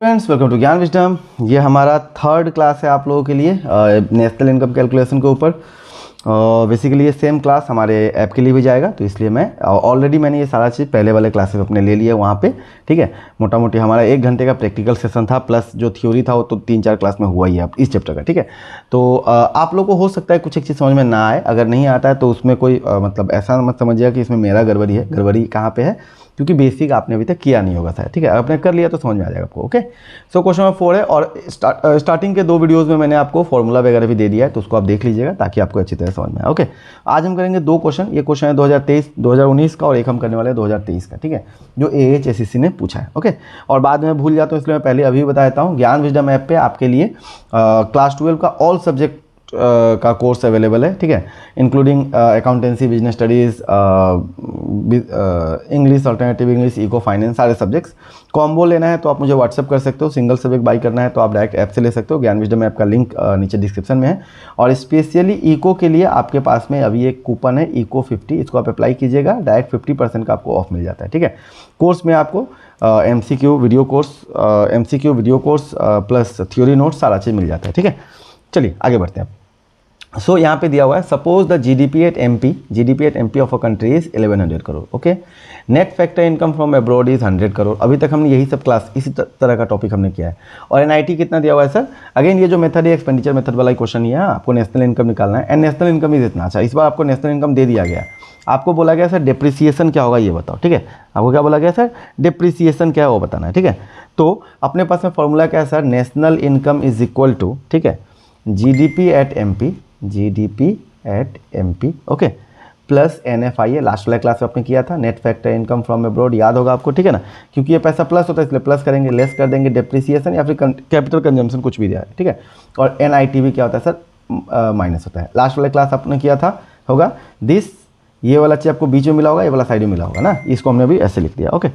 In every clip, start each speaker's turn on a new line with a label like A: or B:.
A: Friends, welcome to ज्ञान wisdom. ये हमारा थर्ड क्लास है आप लोगों के लिए नेशनल इनकम कैलकुलेशन के ऊपर। बेसिकली ये सेम क्लास हमारे ऐप के लिए भी जाएगा, तो इसलिए मैं ऑलरेडी मैंने ये सारा चीज़ पहले वाले क्लासेस अपने ले लिया वहाँ पे। ठीक है, मोटा मोटी हमारा 1 घंटे का प्रैक्टिकल सेशन था, प्लस जो थ्योरी था वो तो 3-4 क्लास में हुआ ही है इस चैप्टर का। ठीक है, तो आप लोग को हो सकता है कुछ एक चीज़ समझ में ना आए। अगर नहीं आता है तो उसमें कोई मतलब ऐसा मत समझिएगा कि इसमें मेरा गड़बड़ी है। गड़बड़ी कहाँ पे है? क्योंकि बेसिक आपने अभी तक किया नहीं होगा शायद। ठीक है, आपने कर लिया तो समझ में आ जाएगा आपको। ओके, सो क्वेश्चन नंबर 4 है, और स्टार्टिंग के 2 वीडियोस में मैंने आपको फॉर्मूला वगैरह भी दे दिया है, तो उसको आप देख लीजिएगा ताकि आपको अच्छी तरह समझ में आए। ओके, आज हम करेंगे 2 क्वेश्चन। ये क्वेश्चन है 2019 का, और एक हम करने वाले हैं 2023 का। ठीक है, जो AHSSC ने पूछा है। ओके, और बाद में भूल जाता हूँ इसलिए मैं पहले अभी बता देता हूँ। ज्ञान विजडम ऐप पे आपके लिए क्लास 12 का ऑल सब्जेक्ट का कोर्स अवेलेबल है। ठीक है, including accountancy, business studies, English, alternative English, eco, finance, सारे सब्जेक्ट्स। कॉम्बो लेना है तो आप मुझे व्हाट्सअप कर सकते हो। सिंगल सब्जेक्ट बाई करना है तो आप डायरेक्ट ऐप से ले सकते हो। ज्ञान विजडम ऐप का लिंक नीचे डिस्क्रिप्शन में है। और स्पेशली इको के लिए आपके पास में अभी एक कूपन है इको 50, इसको आप अप्लाई कीजिएगा, डायरेक्ट 50% का आपको ऑफ मिल जाता है। ठीक है, कोर्स में आपको MCQ video course plus theory notes सारा चीज़ मिल जाता है। ठीक है, चलिए आगे बढ़ते हैं। सो यहाँ पे दिया हुआ है, suppose the GDP at MP of a country is 1100 crore. Okay, net factor income from abroad is 100 crore. अभी तक हमने यही सब क्लास इसी तरह का टॉपिक हमने किया है। और NIT कितना दिया हुआ है सर? अगेन ये जो मेथड है एक्सपेंडिचर मेथड वाला ही क्वेश्चन ही है। आपको नेशनल इनकम निकालना है, एंड नेशनल इनकम इज इतना। अच्छा, इस बार आपको नेशनल इनकम दे दिया गया। आपको बोला गया सर डिप्रिसिएशन क्या होगा ये बताओ। ठीक है, आपको क्या बोला गया सर? डिप्रिसिएशन क्या है वो बताना है। ठीक है, तो अपने पास में फॉर्मूला क्या है sir? National income is equal to, ठीक है, GDP at MP, okay, plus NFIA। Last वाला क्लास में आपने किया था, net factor income from abroad, याद होगा आपको। ठीक है ना, क्योंकि ये पैसा प्लस होता है इसलिए प्लस करेंगे, लेस कर देंगे डेप्रिसिएशन या फिर कैपिटल कंजम्पशन, कुछ भी दिया है। ठीक है, और NIT भी क्या होता है सर? माइनस होता है। लास्ट वाला क्लास आपने किया था होगा दिस, ये वाला चीज़ आपको बीच में मिला होगा, ये वाला साइड में मिला होगा ना, इसको हमने अभी ऐसे लिख दिया। ओके,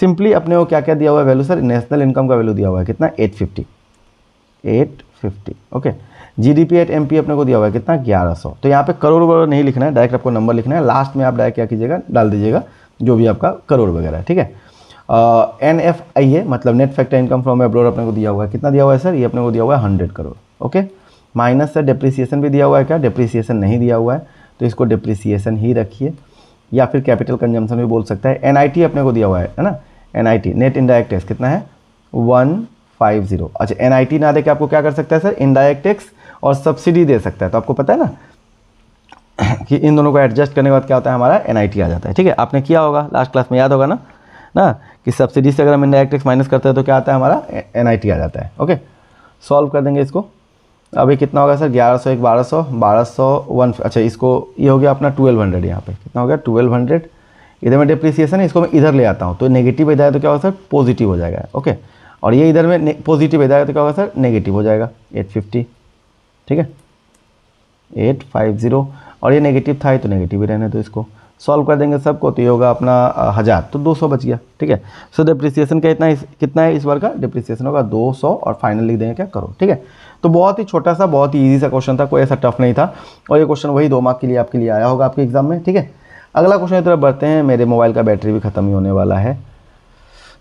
A: सिंपली अपने को क्या क्या दिया हुआ है वैल्यू सर? नेशनल इनकम का वैल्यू दिया हुआ है कितना? 850। ओके, GDP एट MP अपने को दिया हुआ है कितना? 1100। तो यहाँ पे करोड़ वगैरह नहीं लिखना है, डायरेक्ट आपको नंबर लिखना है। लास्ट में आप डायरेक्ट क्या कीजिएगा? डाल दीजिएगा जो भी आपका करोड़ वगैरह है। ठीक है, NFIA मतलब net factor income from abroad अपने को दिया हुआ है कितना? दिया हुआ है सर? ये अपने को दिया हुआ है 100 crore. Okay, minus sir depreciation भी दिया हुआ है क्या? डेप्रिसिएशन नहीं दिया हुआ है, तो इसको डेप्रिसिएशन ही रखिए, या फिर कैपिटल कंजम्पशन भी बोल सकता है। NIT अपने को दिया हुआ है ना, NIT नेट इनडायरेक्ट टैक्स कितना है? 150। अच्छा, NIT ना दे के आपको क्या कर सकता है सर? इनडायरेक्ट टैक्स और सब्सिडी दे सकता है। तो आपको पता है ना कि इन दोनों को एडजस्ट करने के बाद क्या होता है? हमारा NIT आ जाता है। ठीक है, आपने किया होगा लास्ट क्लास में, याद होगा ना कि सब्सिडी से अगर हम इनडायरेक्ट टैक्स माइनस करते हैं तो क्या आता है? हमारा NIT आ जाता है। ओके, सॉल्व कर देंगे इसको। अभी कितना होगा सर? 1100 एक 1200 1। अच्छा, इसको ये हो गया अपना 1200। यहाँ पे कितना हो गया? 1200। इधर में डिप्रिसिएशन है, इसको मैं इधर ले आता हूँ तो नेगेटिव इधर है तो क्या होगा सर? पॉजिटिव हो जाएगा। ओके, और ये इधर में पॉजिटिव इधर है तो क्या होगा सर? नेगेटिव हो जाएगा। 850। ठीक है, 850, और ये नेगेटिव था तो नेगेटिव ही रहने दो। इसको सॉल्व कर देंगे सबको तो ये होगा अपना 1000, तो 200 बच गया। ठीक है, सो डिप्रिसिएशन का कितना है इस बार का? डिप्रिसिएशन होगा 200, और फाइनल लिख देंगे क्या? करोड़। ठीक है, तो बहुत ही छोटा सा, बहुत ही ईजी सा क्वेश्चन था, कोई ऐसा टफ नहीं था। और ये क्वेश्चन वही 2 मार्क के लिए आपके लिए आया होगा आपके एग्जाम में। ठीक है, अगला क्वेश्चन की तरफ बढ़ते हैं। मेरे मोबाइल का बैटरी भी ख़त्म ही होने वाला है,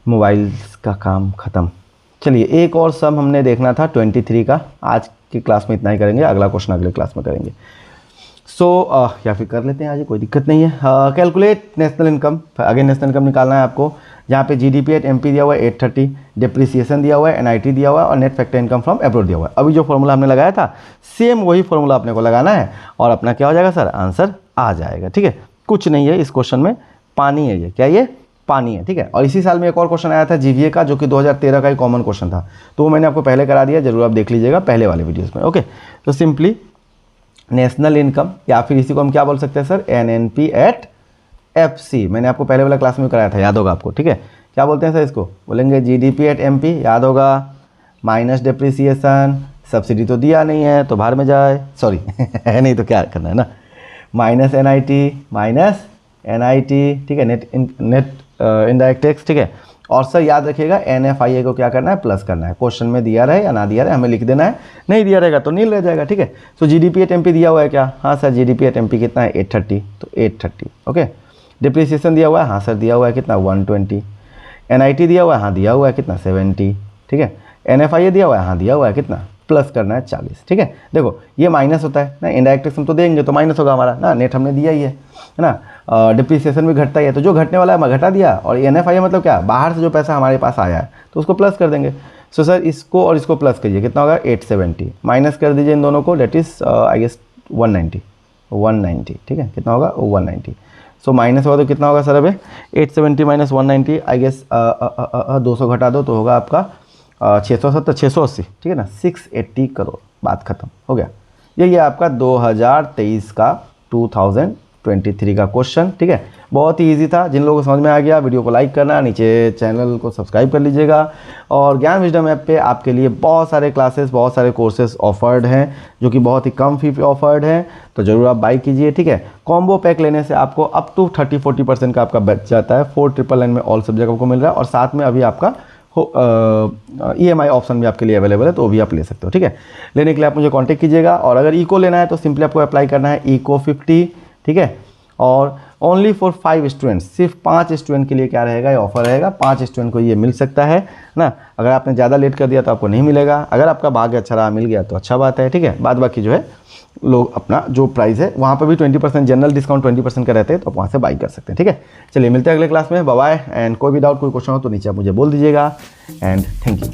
A: मोबाइल का काम ख़त्म। चलिए, एक और सम हमने देखना था 23 का। आज की क्लास में इतना ही करेंगे, अगला क्वेश्चन अगले क्लास में करेंगे। सो या फिर कर लेते हैं आज, कोई दिक्कत नहीं है। Calculate national income. Again national income निकालना है आपको, जहाँ पे GDP एट MP दिया हुआ है 830, डिप्रिसिएशन दिया हुआ है, NIT दिया हुआ है, और net factor income from abroad दिया हुआ है। अभी जो फॉर्मूला हमने लगाया था सेम वही फॉर्मूला अपने को लगाना है, और अपना क्या हो जाएगा सर? आंसर आ जाएगा। ठीक है, कुछ नहीं है इस क्वेश्चन में, पानी है ये। क्या ये? पानी है। ठीक है, और इसी साल में एक और क्वेश्चन आया था GVA का, जो कि 2013 का ही कॉमन क्वेश्चन था, तो वो मैंने आपको पहले करा दिया, जरूर आप देख लीजिएगा पहले वाले वीडियोस में। ओके, तो सिंपली नेशनल इनकम, या फिर इसी को हम क्या बोल सकते हैं सर? NNP eight FC। मैंने आपको पहले वाला क्लास में कराया था, याद होगा आपको। ठीक है, क्या बोलते हैं सर इसको? बोलेंगे GDP एट MP, याद होगा, माइनस डेप्रिसिएशन, सब्सिडी तो दिया नहीं है तो बाहर में जाए, सॉरी है नहीं तो क्या करना है ना, माइनस NIT। ठीक है, नेट इनडायरेक्ट टैक्स। ठीक है, और सर याद रखिएगा NFIA को क्या करना है? प्लस करना है। क्वेश्चन में दिया रहे या ना दिया रहे हमें लिख देना है, नहीं दिया रहेगा तो नील रह जाएगा। ठीक है, सो GDP एट MP दिया हुआ है क्या? हाँ सर, GDP एट MP कितना है? 830, तो 830। ओके, डिप्रिसिएशन दिया हुआ है? हाँ सर दिया हुआ है कितना? 120। NIT दिया हुआ है? हाँ दिया हुआ है कितना? 70। ठीक है। NFIA दिया हुआ है, हाँ दिया हुआ है, कितना प्लस करना है 40, ठीक है। देखो ये माइनस होता है ना, इनडायरेक्ट टैक्स हम तो देंगे तो माइनस होगा हमारा ना, नेट हमने दिया ही है ना। डिप्रिसिएशन भी घटता ही है, तो जो घटने वाला है मैं घटा दिया, और NFIA मतलब क्या, बाहर से जो पैसा हमारे पास आया है तो उसको प्लस कर देंगे। सो सर इसको और इसको प्लस करिए, कितना होगा 870, माइनस कर दीजिए इन दोनों को, डेट इज आई गेस 190, ठीक है, कितना होगा 190। सो माइनस होगा तो कितना होगा सर अभी 870 माइनस 190, आई गेस 200 घटा दो तो होगा आपका 670, 680, ठीक है ना, 680 करोड़, बात खत्म हो गया। ये आपका 2023 का 2023 का क्वेश्चन, ठीक है। बहुत ही इजी था, जिन लोगों को समझ में आ गया वीडियो को लाइक करना, नीचे चैनल को सब्सक्राइब कर लीजिएगा। और ज्ञान विजडम ऐप पे आपके लिए बहुत सारे क्लासेस, बहुत सारे कोर्सेज ऑफर्ड हैं जो कि बहुत ही कम फी पे ऑफर्ड हैं, तो ज़रूर आप बाई कीजिए, ठीक है। कॉम्बो पैक लेने से आपको अप टू 30-40% का आपका बच जाता है। 4999 में ऑल सब्जेक्ट आपको मिल रहा है, और साथ में अभी आपका EMI ऑप्शन भी आपके लिए अवेलेबल है, तो वो भी आप ले सकते हो, ठीक है। लेने के लिए आप मुझे कांटेक्ट कीजिएगा, और अगर इको लेना है तो सिंपली आपको अप्लाई करना है इको 50, ठीक है। और ओनली फॉर 5 स्टूडेंट्स, सिर्फ 5 स्टूडेंट के लिए क्या रहेगा, ये ऑफर रहेगा, 5 स्टूडेंट को ये मिल सकता है ना। अगर आपने ज़्यादा लेट कर दिया तो आपको नहीं मिलेगा, अगर आपका भाग्य अच्छा रहा मिल गया तो अच्छा बात है, ठीक है। बाद बाकी जो है लोग अपना जो प्राइस है वहाँ पर भी 20% जनरल डिस्काउंट 20% का रहते हैं, तो आप वहाँ से बाई कर सकते हैं, ठीक है। चलिए मिलते हैं अगले क्लास में, बाय बाय। एंड कोई भी डाउट, कोई क्वेश्चन हो तो नीचे आप मुझे बोल दीजिएगा, एंड थैंक यू।